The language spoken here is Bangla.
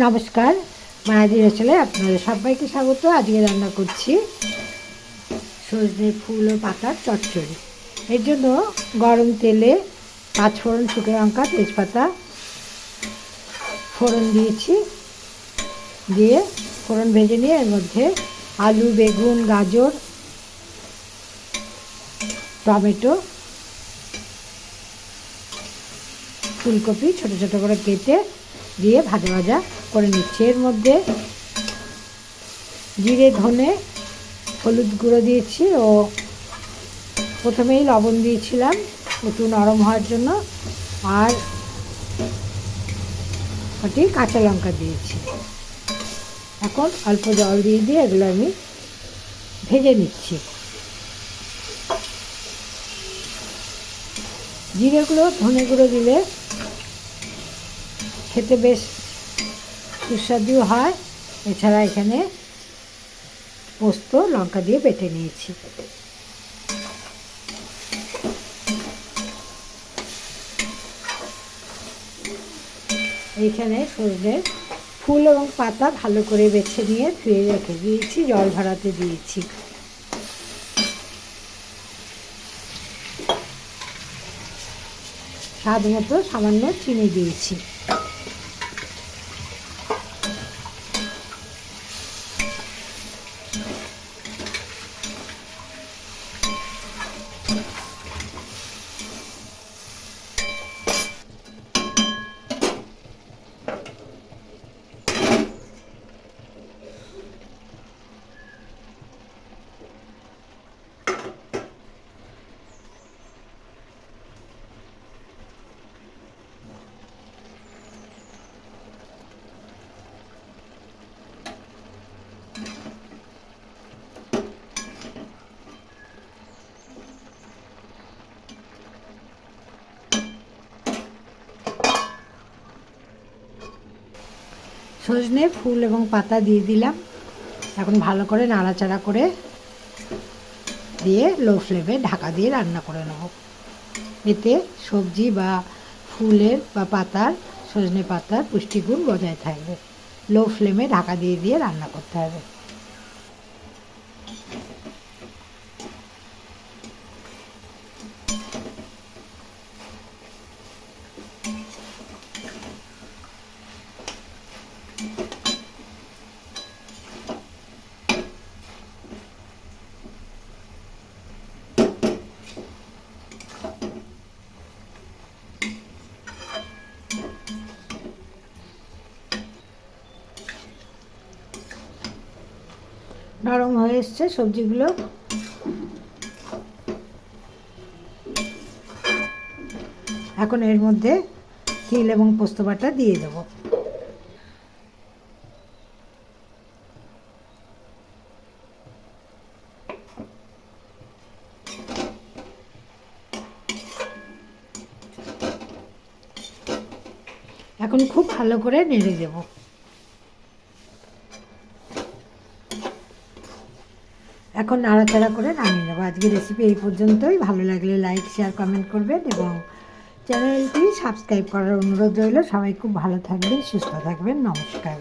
নমস্কার, মায়াদি রেস্টুরেন্টে আপনাদের সবাইকে স্বাগত। আজকে রান্না করছি সজনে ফুল ও পাতার চচ্চড়ি। এর জন্য গরম তেলে পাঁচফোড়ন, শুকনো লঙ্কা, তেজপাতা ফোড়ন দিয়েছি। দিয়ে ফোড়ন ভেজে নিয়ে এর মধ্যে আলু, বেগুন, গাজর, টমেটো, ফুলকপি ছোটো ছোটো করে কেটে দিয়ে ভাজা ভাজা করে নিচ্ছি। এর মধ্যে জিরে, ধনে, হলুদ গুঁড়ো দিয়েছি ও প্রথমেই লবণ দিয়েছিলাম একটু নরম হওয়ার জন্য, আর কটি কাঁচা লঙ্কা দিয়েছি। এখন অল্প জল দিয়ে এগুলো আমি ভেজে নিচ্ছি। জিরে গুঁড়ো, ধনে গুঁড়ো দিলে খেতে বেশ সুস্বাদু হয়। এছাড়া এখানে পোস্ত লঙ্কা দিয়ে বেটে নিয়েছি। এইখানে সজনে ফুল এবং পাতা ভালো করে বেছে নিয়ে ধুয়ে রেখে দিয়েছি, জল ঝরাতে দিয়েছি। স্বাদ মতো সামান্য চিনি দিয়েছি। সজনে ফুল এবং পাতা দিয়ে দিলাম। এখন ভালো করে নাড়াচাড়া করে দিয়ে লো ফ্লেমে ঢাকা দিয়ে রান্না করে নেব। এতে সবজি বা ফুলের বা পাতার, সজনে পাতার পুষ্টিগুণ বজায় থাকবে। লো ফ্লেমে ঢাকা দিয়ে রান্না করতে হবে। নরম হয়ে এসছে সবজিগুলো। এখন এর মধ্যে তিল এবং পোস্ত বাটা দিয়ে দেব। এখন খুব ভালো করে নেড়ে দেব। এখন নাড়াচাড়া করে নামিয়ে নেব। আজকের রেসিপি এই পর্যন্তই। ভালো লাগলে লাইক, শেয়ার, কমেন্ট করবেন এবং চ্যানেলটি সাবস্ক্রাইব করার অনুরোধ রইল। সবাই খুব ভালো থাকবেন, সুস্থ থাকবেন। নমস্কার।